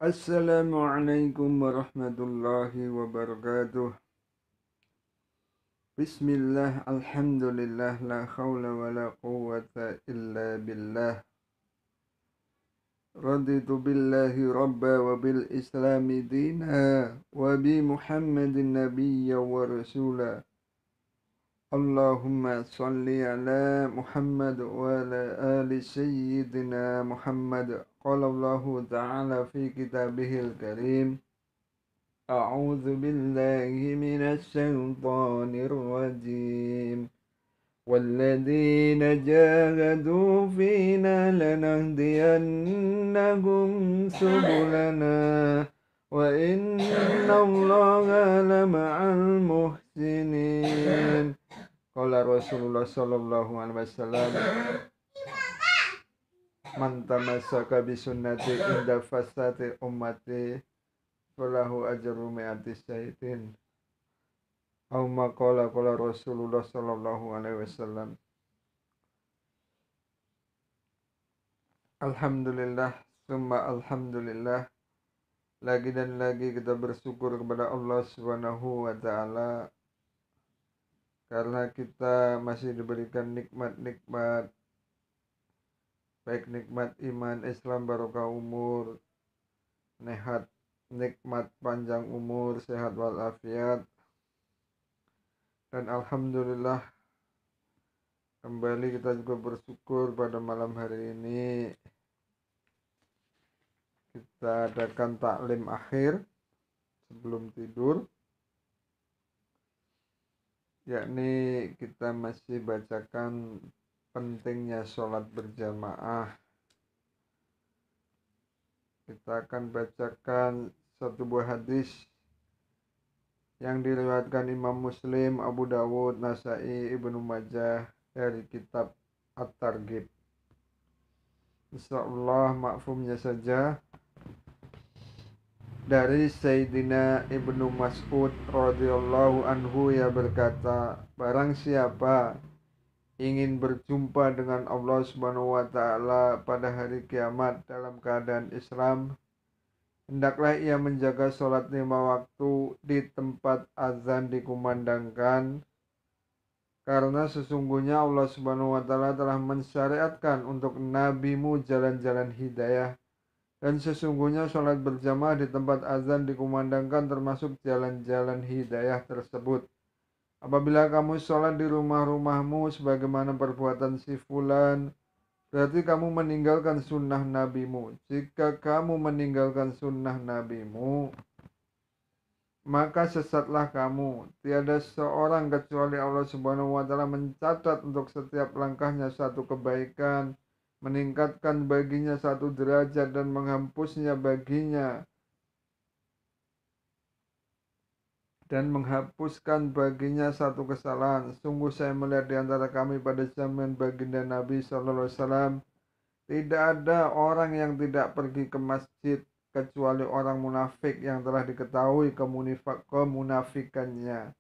Assalamualaikum warahmatullahi wabarakatuh. Bismillah, alhamdulillah, la khawla wa la quwwata illa billah. Raditu billahi rabba wa bil islami dina wa bi muhammadin nabiyya wa rasula. Allahumma salli ala Muhammad wa ala ali sayyidina Muhammad. Qala Allahu ta'ala fi kitabihil karim. أعوذ بالله من الشيطان الرجيم والذين جاهدوا فينا لنهدينهم سبلنا وإن الله لمع المحسنين قال رسول الله صلى الله عليه وسلم من تمسك بسنتي عند فساد أمتي falahu ajru mi'ati syaitin. Aw maqala qala Rasulullah sallallahu alaihi wasallam. Alhamdulillah, summa alhamdulillah. Lagi dan lagi kita bersyukur kepada Allah Subhanahu wa taala karena kita masih diberikan nikmat-nikmat, baik nikmat iman, Islam, barokah umur, nikmat panjang umur, sehat walafiat. Dan alhamdulillah kembali kita juga bersyukur pada malam hari ini kita adakan taklim akhir sebelum tidur, yakni kita masih bacakan pentingnya sholat berjamaah. Kita akan bacakan satu buah hadis yang diriwayatkan Imam Muslim, Abu Dawud, Nasai, Ibnu Majah dari kitab At-Targhib. Insyaallah mafhumnya saja dari Sayyidina Ibnu Mas'ud radhiyallahu anhu, ia berkata, barang siapa ingin berjumpa dengan Allah Subhanahu wa taala pada hari kiamat dalam keadaan Islam, hendaklah ia menjaga sholat 5 waktu di tempat azan dikumandangkan, karena sesungguhnya Allah Subhanahu wa taala telah mensyariatkan untuk nabimu jalan-jalan hidayah, dan sesungguhnya sholat berjamaah di tempat azan dikumandangkan termasuk jalan-jalan hidayah tersebut. Apabila kamu sholat di rumah-rumahmu sebagaimana perbuatan si fulan, berarti kamu meninggalkan sunnah nabimu. Jika kamu meninggalkan sunnah nabimu, maka sesatlah kamu. Tiada seorang kecuali Allah Subhanahu wa taala mencatat untuk setiap langkahnya satu kebaikan, meningkatkan baginya satu derajat, dan menghapusnya baginya dan menghapuskan baginya satu kesalahan. Sungguh saya melihat di antara kami pada zaman baginda Nabi sallallahu alaihi wasallam, tidak ada orang yang tidak pergi ke masjid kecuali orang munafik yang telah diketahui kemunafikannya.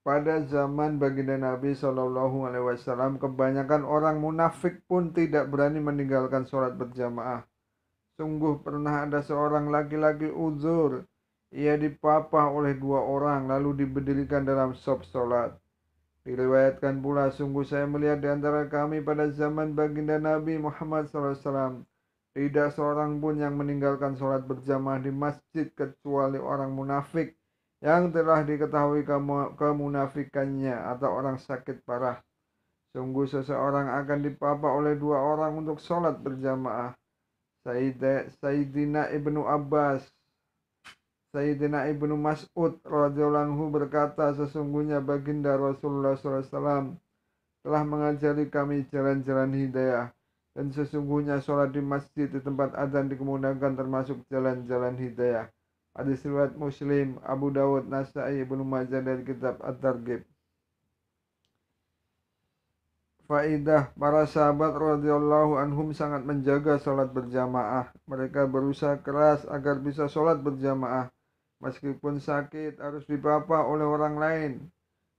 Pada zaman baginda Nabi sallallahu alaihi wasallam, kebanyakan orang munafik pun tidak berani meninggalkan sholat berjamaah. Sungguh pernah ada seorang laki-laki uzur, ia dipapah oleh 2 orang lalu diberdirikan dalam shop sholat. Diriwayatkan pula, sungguh saya melihat di antara kami pada zaman baginda Nabi Muhammad SAW, tidak seorang pun yang meninggalkan sholat berjamaah di masjid kecuali orang munafik yang telah diketahui kemunafikannya atau orang sakit parah. Sungguh seseorang akan dipapah oleh 2 orang untuk sholat berjamaah. Sayyidina Ibnu Abbas, Sayyidina Ibnu Mas'ud radhiyallahu anhu berkata, sesungguhnya baginda Rasulullah SAW telah mengajari kami jalan-jalan hidayah, dan sesungguhnya sholat di masjid di tempat adzan dikumandangkan termasuk jalan-jalan hidayah. Hadis riwayat Muslim, Abu Dawud, Nasai, Ibnu Majah dari kitab At-Targhib. Faidah, para sahabat radhiyallahu anhum sangat menjaga sholat berjamaah. Mereka berusaha keras agar bisa sholat berjamaah. Meskipun sakit harus dipapah oleh orang lain.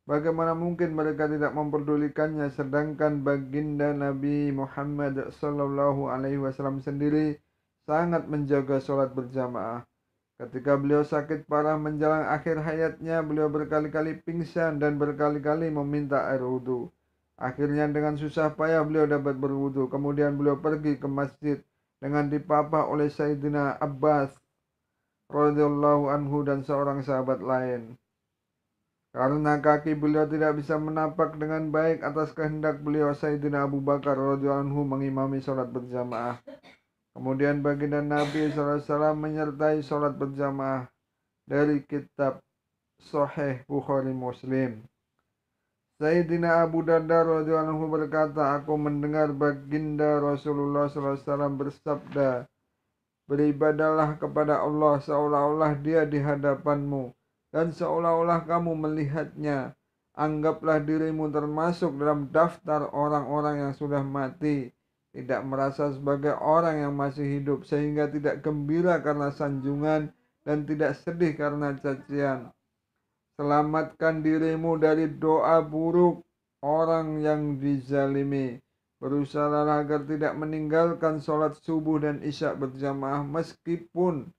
Bagaimana mungkin mereka tidak memperdulikannya, sedangkan baginda Nabi Muhammad sallallahu alaihi wasallam sendiri sangat menjaga sholat berjamaah. Ketika beliau sakit parah menjelang akhir hayatnya, beliau berkali-kali pingsan dan berkali-kali meminta air wudhu. Akhirnya dengan susah payah beliau dapat berwudhu. Kemudian beliau pergi ke masjid dengan dipapah oleh Sayyidina Abbas radhiyallahu anhu dan seorang sahabat lain. Karena kaki beliau tidak bisa menapak dengan baik atas kehendak beliau, Sayyidina Abu Bakar radhiyallahu anhu mengimami sholat berjamaah. Kemudian baginda Nabi SAW menyertai sholat berjamaah dari kitab Sahih Bukhari Muslim. Sayyidina Abu Darda radhiyallahu anhu berkata, aku mendengar baginda Rasulullah SAW bersabda, beribadahlah kepada Allah seolah-olah dia di hadapanmu dan seolah-olah kamu melihatnya. Anggaplah dirimu termasuk dalam daftar orang-orang yang sudah mati, tidak merasa sebagai orang yang masih hidup, sehingga tidak gembira karena sanjungan dan tidak sedih karena cacian. Selamatkan dirimu dari doa buruk orang yang dizalimi. Berusahalah agar tidak meninggalkan sholat subuh dan isya berjamaah meskipun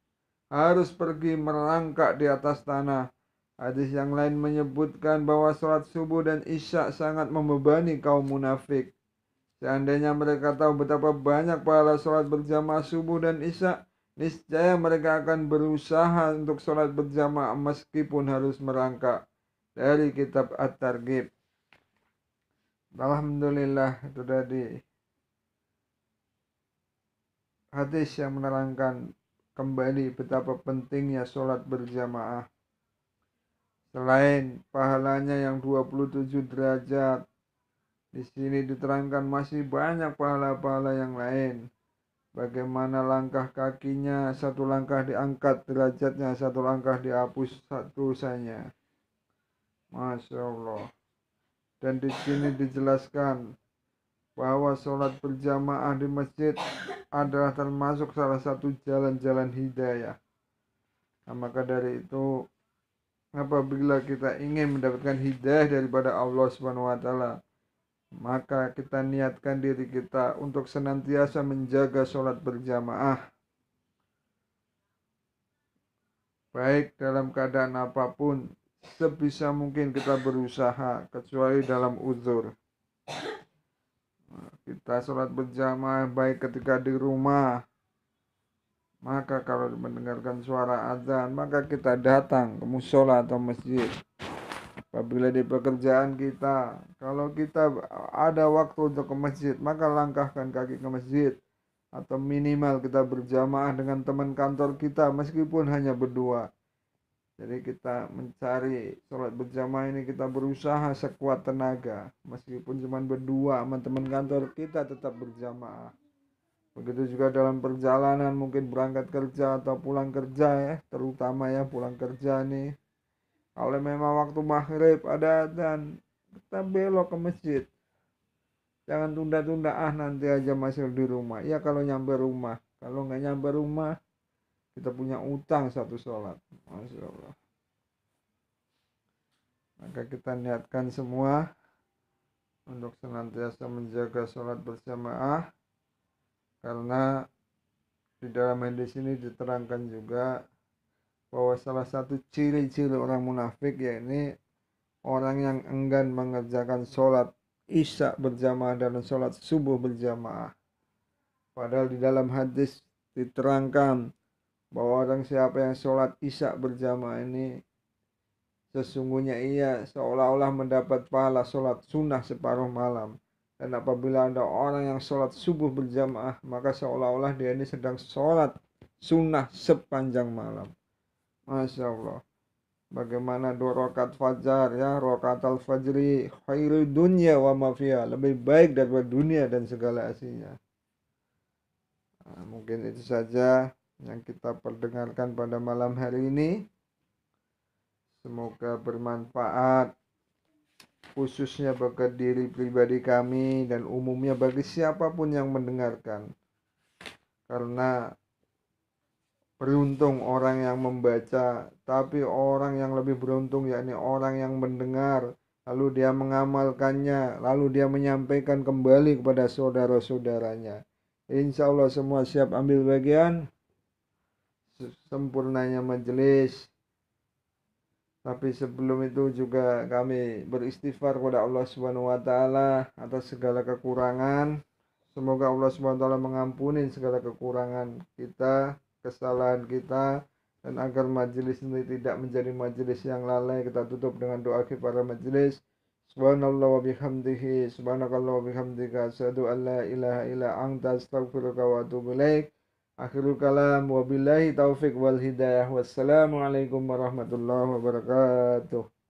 harus pergi merangkak di atas tanah. Hadis yang lain menyebutkan bahwa sholat subuh dan isya sangat membebani kaum munafik. Seandainya mereka tahu betapa banyak pahala sholat berjamaah subuh dan isya, niscaya mereka akan berusaha untuk sholat berjamaah meskipun harus merangkak. Dari kitab At-Targhib. Alhamdulillah, itu tadi hadis yang menerangkan kembali betapa pentingnya sholat berjamaah. Selain pahalanya yang 27 derajat, di sini diterangkan masih banyak pahala-pahala yang lain. Bagaimana langkah kakinya, satu langkah diangkat derajatnya, satu langkah dihapus dosanya. Masya Allah. Dan di sini dijelaskan bahwa sholat berjamaah di masjid adalah termasuk salah satu jalan-jalan hidayah. Nah, maka dari itu, apabila kita ingin mendapatkan hidayah daripada Allah Subhanahu wa taala, maka kita niatkan diri kita untuk senantiasa menjaga sholat berjamaah, baik dalam keadaan apapun. Sebisa mungkin kita berusaha, kecuali dalam uzur. Kita sholat berjamaah baik ketika di rumah, maka kalau mendengarkan suara azan, maka kita datang ke musola atau masjid. Apabila di pekerjaan kita, kalau kita ada waktu untuk ke masjid, maka langkahkan kaki ke masjid. Atau minimal kita berjamaah dengan teman kantor kita meskipun hanya berdua. Jadi kita mencari sholat berjamaah ini, kita berusaha sekuat tenaga. Meskipun cuma berdua sama teman kantor, kita tetap berjamaah. Begitu juga dalam perjalanan, mungkin berangkat kerja atau pulang kerja ya. Terutama ya pulang kerja nih. Kalau memang waktu maghrib ada adzan, kita belok ke masjid. Jangan tunda-tunda, nanti aja masih di rumah. Ya kalau nyampe rumah. Kalau nggak nyampe rumah, kita punya utang satu sholat. Masya Allah. Maka kita niatkan semua untuk senantiasa menjaga sholat berjamaah. Karena di dalam hadis ini diterangkan juga bahwa salah satu ciri-ciri orang munafik yakni orang yang enggan mengerjakan sholat isya berjamaah dan sholat subuh berjamaah. Padahal di dalam hadis diterangkan bahwa orang siapa yang sholat isya berjamaah ini, sesungguhnya ia seolah-olah mendapat pahala sholat sunnah separuh malam. Dan apabila ada orang yang sholat subuh berjamaah, maka seolah-olah dia ini sedang sholat sunnah sepanjang malam. Masya Allah. Bagaimana 2 rakaat fajar ya, rakaat al-fajri khairul dunya wa ma fiha, lebih baik daripada dunia dan segala isinya. Nah, mungkin itu saja yang kita perdengarkan pada malam hari ini. Semoga bermanfaat, khususnya bagi diri pribadi kami dan umumnya bagi siapapun yang mendengarkan. Karena beruntung orang yang membaca, tapi orang yang lebih beruntung yakni orang yang mendengar, lalu dia mengamalkannya, lalu dia menyampaikan kembali kepada saudara-saudaranya. Insya Allah semua siap ambil bagian sempurnanya majelis. Tapi sebelum itu juga kami beristighfar kepada Allah Subhanahu wa taala atas segala kekurangan. Semoga Allah Subhanahu wa taala mengampuni segala kekurangan kita, kesalahan kita, dan agar majelis ini tidak menjadi majelis yang lalai. Kita tutup dengan doa kepada majelis. Subhanallah wa bihamdihi, subhanakallah wa bihamdika, asyhadu an la ilaha illa anta, astaghfiruka wa atubu ilaik. Akhirul kalam, wabillahi taufik wal hidayah. Wassalamualaikum warahmatullahi wabarakatuh.